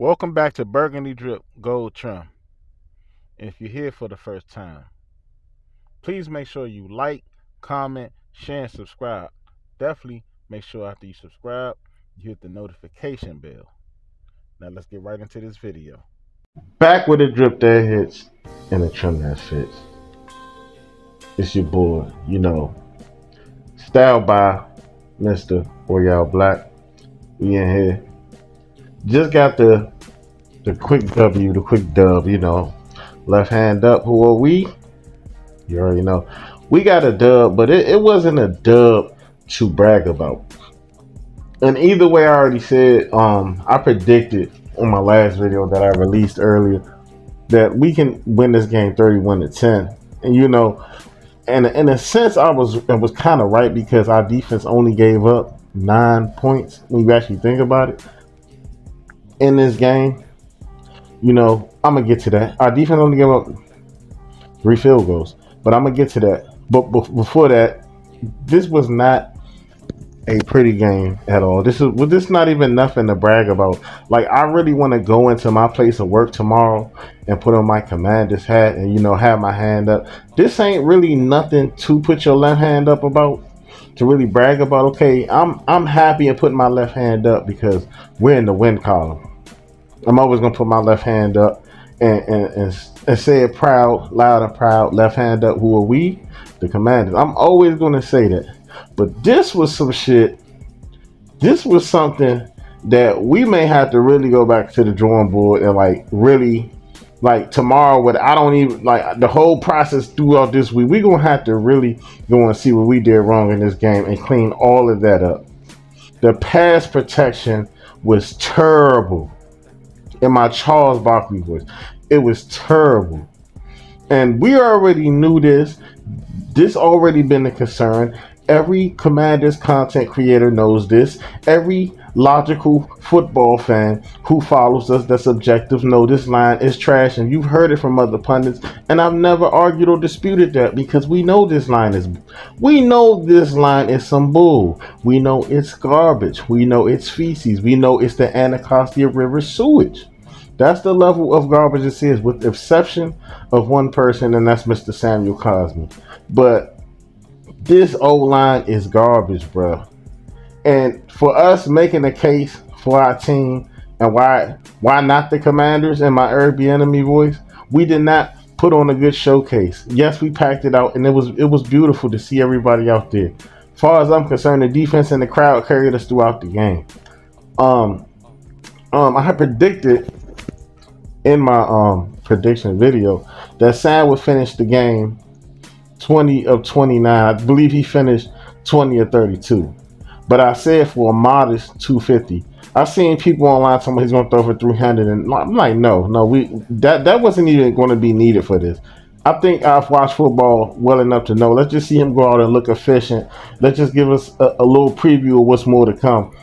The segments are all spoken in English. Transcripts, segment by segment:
Welcome back to Burgundy Drip Gold Trim. If you're here for the first time, please make sure you like, comment, share, and subscribe. Definitely make sure after you subscribe, you hit the notification bell. Now let's get right into this video. Back with a drip that hits and a trim that fits. It's your boy, styled by Mr. Royale Black. We in here. Just got the quick W, the quick dub, Left hand up. Who are we? You already know. We got a dub, but it wasn't a dub to brag about. And either way, I already said, I predicted on my last video that I released earlier that we can win this game 31-10. And and in a sense, I was kind of right because our defense only gave up 9 points when you actually think about it in this game. I'm gonna get to that. Our defense only gave up 3 field goals, but I'm gonna get to that. But before that, this was not a pretty game at all. This not even nothing to brag about. Like, I really want to go into my place of work tomorrow and put on my commander's hat and have my hand up. This ain't really nothing to put your left hand up about, to really brag about. Okay, I'm happy in putting my left hand up because we're in the win column. I'm always gonna put my left hand up and say it proud, loud and proud. Left hand up. Who are we? The Commanders. I'm always gonna say that. But this was some shit. This was something that we may have to really go back to the drawing board and really tomorrow. What I don't even like the whole process throughout this week. We're gonna have to really go and see what we did wrong in this game and clean all of that up. The pass protection was terrible. In my Charles Barkley voice, it was terrible. And we already knew this. This already been a concern. Every Commanders content creator knows this. Every logical football fan who follows us that's objective know this line is trash, and you've heard it from other pundits, and I've never argued or disputed that because we know this line is some bull. We know it's garbage. We know it's feces. We know it's the Anacostia River sewage. That's the level of garbage it is, with the exception of one person, and that's Mr. Samuel Cosme. But this O-line is garbage, bro. And for us making a case for our team and why not the Commanders in my Airbnb voice, we did not put on a good showcase. Yes, we packed it out, and it was beautiful to see everybody out there. As far as I'm concerned, the defense and the crowd carried us throughout the game. I had predicted in my prediction video that Sam would finish the game 20 of 29. I believe he finished 20 of 32. But I said for a modest 250. I've seen people online telling me he's going to throw for 300, and I'm like, no, that wasn't even going to be needed for this. I think I've watched football well enough to know. Let's just see him go out and look efficient. Let's just give us a little preview of what's more to come.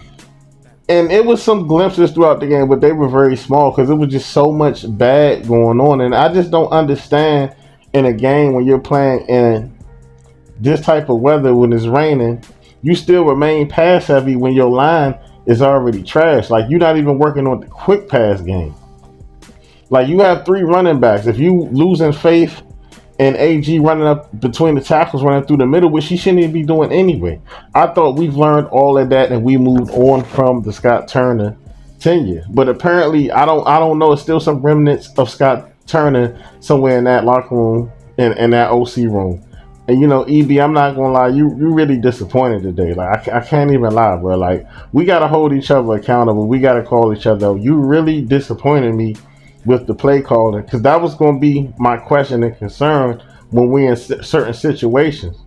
And it was some glimpses throughout the game, but they were very small because it was just so much bad going on. And I just don't understand in a game when you're playing in this type of weather when it's raining, you still remain pass heavy when your line is already trash. Like, you're not even working on the quick pass game. Like, you have 3 running backs. If you losing faith in AG running up between the tackles, running through the middle, which he shouldn't even be doing anyway. I thought we've learned all of that and we moved on from the Scott Turner tenure. But apparently, I don't know. It's still some remnants of Scott Turner somewhere in that locker room, in that OC room. And EB, I'm not gonna lie, you really disappointed today. Like, I can't even lie, bro. Like, we gotta hold each other accountable. We gotta call each other out. You really disappointed me with the play calling, because that was going to be my question and concern when we're in certain situations.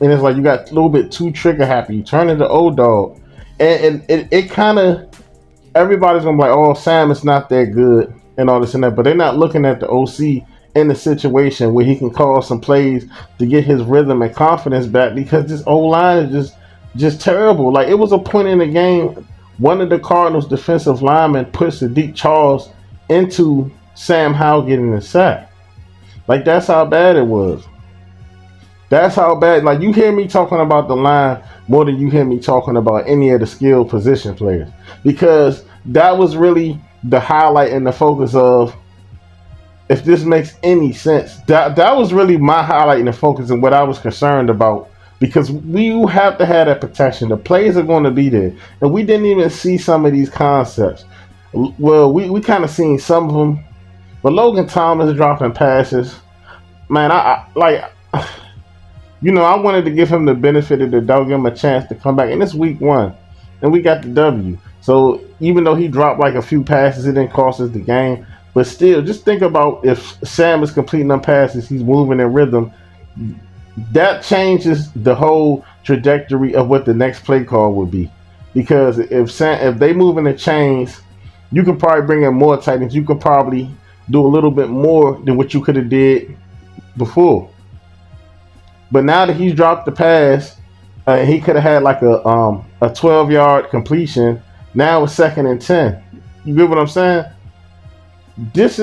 And it's like you got a little bit too trigger happy. You turn into old dog, and it kind of, everybody's going to be like, oh, Sam is not that good and all this and that, but they're not looking at the OC in the situation where he can call some plays to get his rhythm and confidence back, because this O-line is just terrible. Like, it was a point in the game, one of the Cardinals defensive linemen puts Sadiq Charles into Sam Howell getting the sack. Like, that's how bad it was. That's how bad. Like, you hear me talking about the line more than you hear me talking about any of the skilled position players, because that was really the highlight and the focus of if this makes any sense. That was really my highlight and the focus and what I was concerned about because we have to have that protection. The plays are going to be there, and we didn't even see some of these concepts. Well, we kind of seen some of them, but Logan Thomas dropping passes, man. I like. I wanted to give him the benefit of the doubt, give him a chance to come back. And it's week one, and we got the W. So even though he dropped like a few passes, it didn't cost us the game. But still, just think about if Sam is completing them passes, he's moving in rhythm. That changes the whole trajectory of what the next play call would be. Because if they move in the chains, you can probably bring in more tight ends. You can probably do a little bit more than what you could have did before. But now that he's dropped the pass, he could have had like a 12-yard completion. Now it's 2nd and 10. You get what I'm saying? This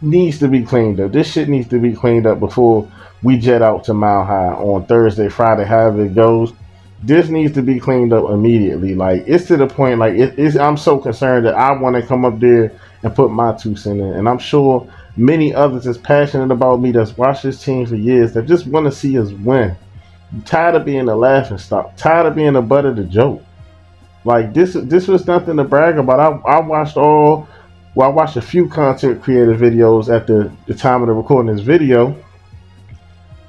needs to be cleaned up. This shit needs to be cleaned up before we jet out to Mile High on Thursday, Friday, however it goes. This needs to be cleaned up immediately. Like it's to the point. Like I'm so concerned that I want to come up there and put my 2 cents in, and I'm sure many others is passionate about me that's watched this team for years that just want to see us win. I'm tired of being the laughing stock. Tired of being the butt of the joke. Like this was nothing to brag about. I watched I watched a few content creator videos at the time of the recording this video.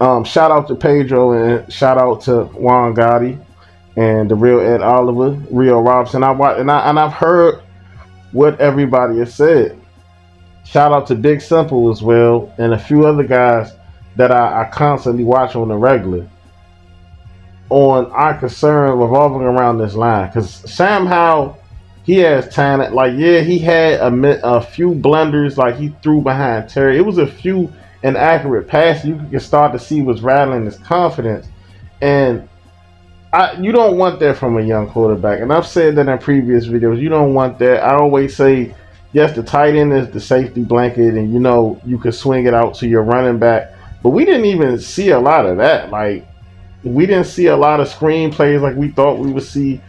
Shout out to Pedro and shout out to Juan Gotti and the real Ed Oliver, Rio Robson. I've heard what everybody has said. Shout out to Big Simple as well and a few other guys that I constantly watch on the regular on our concern revolving around this line because Sam Howell, he has talent. Like, yeah, he had a few blunders. Like, he threw behind Terry. It was a few inaccurate passes. You can start to see was rattling his confidence. And you don't want that from a young quarterback. And I've said that in previous videos. You don't want that. I always say, yes, the tight end is the safety blanket, and you can swing it out to your running back. But we didn't even see a lot of that. Like, we didn't see a lot of screen plays like we thought we would see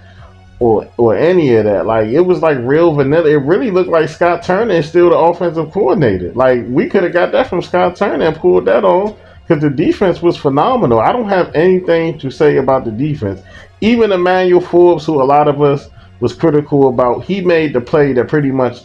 or any of that. Like, it was like real vanilla. It really looked like Scott Turner is still the offensive coordinator. Like, we could have got that from Scott Turner and pulled that on because the defense was phenomenal. I don't have anything to say about the defense. Even Emmanuel Forbes, who a lot of us was critical about, he made the play that pretty much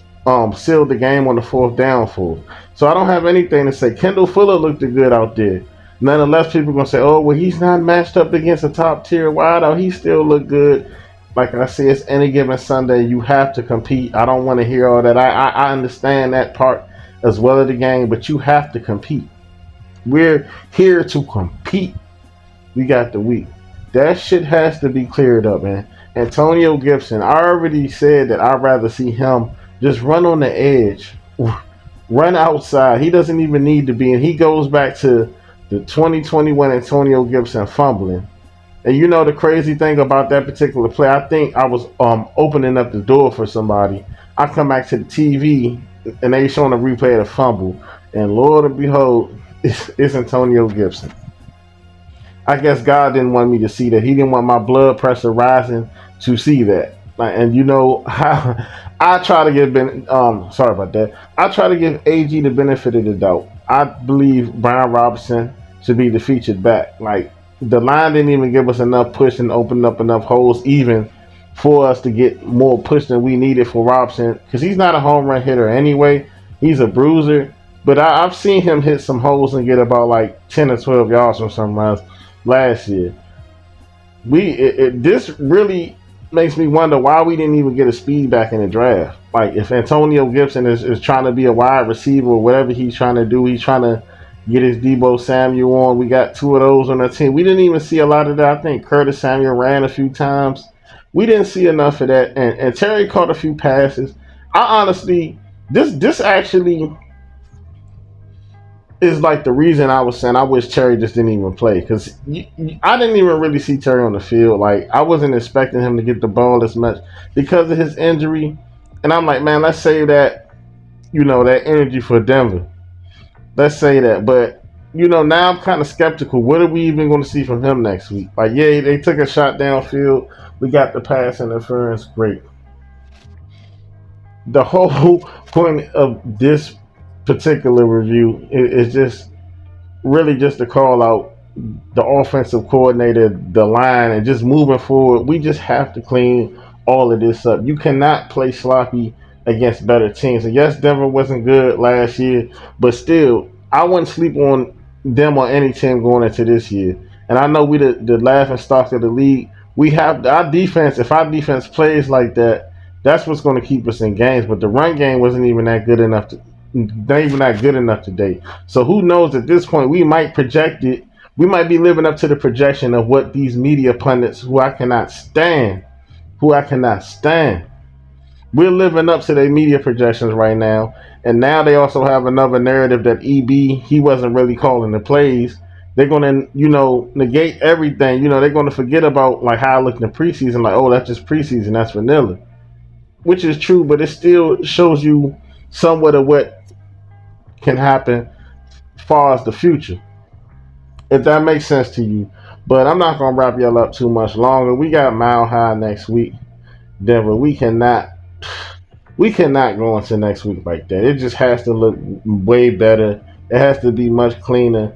sealed the game on the 4th down for us. So I don't have anything to say. Kendall Fuller looked good out there. Nonetheless, people are going to say, oh, well, he's not matched up against a top-tier wideout. He still look good. Like I say, it's any given Sunday. You have to compete. I don't want to hear all that. I understand that part as well of the game, but you have to compete. We're here to compete. We got the week. That shit has to be cleared up, man. Antonio Gibson, I already said that I'd rather see him just run on the edge, run outside. He doesn't even need to be in. He goes back to the 2021 Antonio Gibson fumbling. And the crazy thing about that particular play, I think I was opening up the door for somebody. I come back to the TV and they showing a replay of the fumble. And Lord and behold, it's Antonio Gibson. I guess God didn't want me to see that. He didn't want my blood pressure rising to see that. And how I try to give sorry about that. I try to give AG the benefit of the doubt. I believe Brian Robinson should be the featured back. Like, the line didn't even give us enough push and open up enough holes even for us to get more push than we needed for Robinson because he's not a home run hitter anyway. He's a bruiser. But I've seen him hit some holes and get about like 10 or 12 yards from some runs last year. This really makes me wonder why we didn't even get a speed back in the draft. Like, if Antonio Gibson is trying to be a wide receiver or whatever he's trying to do, he's trying to get his Debo Samuel on. We got 2 of those on our team. We didn't even see a lot of that. I think Curtis Samuel ran a few times. We didn't see enough of that. And Terry caught a few passes. I honestly, this actually is like the reason I was saying I wish Terry just didn't even play. Because I didn't even really see Terry on the field. Like, I wasn't expecting him to get the ball as much because of his injury. And I'm like, man, let's save that, that energy for Denver. Let's say that. But, now I'm kind of skeptical. What are we even going to see from him next week? Like, yeah, they took a shot downfield. We got the pass interference. Great. the whole point of this particular review is just really just to call out the offensive coordinator, the line, and just moving forward. We just have to clean all of this up. You cannot play sloppy against better teams. And yes, Denver wasn't good last year, but still, I wouldn't sleep on them or any team going into this year. And I know we the laughing stock of the league. We have our defense. If our defense plays like that, that's what's going to keep us in games. But the run game wasn't even that good enough to, not even that good enough today. So who knows? At this point, we might project it. We might be living up to the projection of what these media pundits, who I cannot stand. We're living up to their media projections right now, and now they also have another narrative that EB he wasn't really calling the plays. They're gonna, negate everything. They're gonna forget about like how I looked in preseason. Like, oh, that's just preseason. That's vanilla, which is true, but it still shows you somewhat of what can happen as far as the future, if that makes sense to you. But I'm not gonna wrap y'all up too much longer. We got Mile High next week, Denver. We cannot go into next week like that. It just has to look way better. It has to be much cleaner.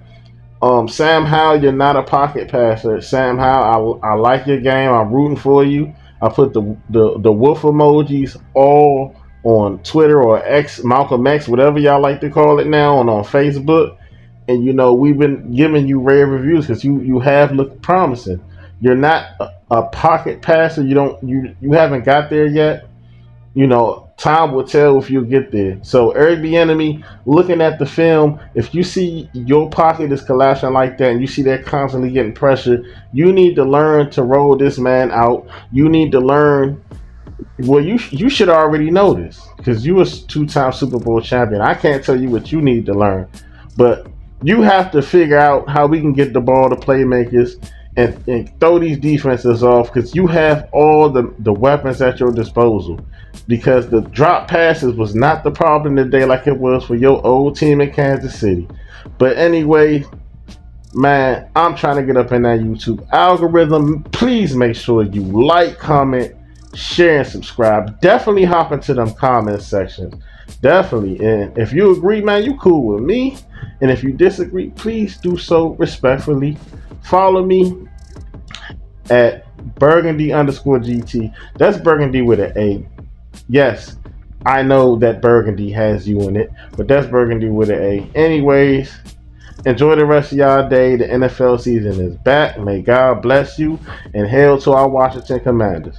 Sam Howell, you're not a pocket passer. Sam Howell, I like your game. I'm rooting for you. I put the wolf emojis all on Twitter or X, Malcolm X, whatever y'all like to call it now, and on Facebook. And we've been giving you rare reviews because you have looked promising. You're not a pocket passer. You haven't got there yet. Time will tell if you get there. So Eric Bieniemy, looking at the film, if you see your pocket is collapsing like that, and you see that constantly getting pressure, you need to learn to roll this man out. You need to learn. Well, you should already know this because you was two-time Super Bowl champion. I can't tell you what you need to learn, but you have to figure out how we can get the ball to playmakers and throw these defenses off because you have all the weapons at your disposal. Because the drop passes was not the problem today like it was for your old team in Kansas City. But anyway, man, I'm trying to get up in that YouTube algorithm. Please make sure you like, comment, share, and subscribe. Definitely hop into them comment sections. Definitely. And if you agree, man, you cool with me. And if you disagree, please do so respectfully. Follow me at Burgundy_GT. That's Burgundy with an A. Yes, I know that Burgundy has you in it, but that's Burgundy with an A. Anyways, enjoy the rest of y'all day. The NFL season is back. May God bless you, and hail to our Washington Commanders.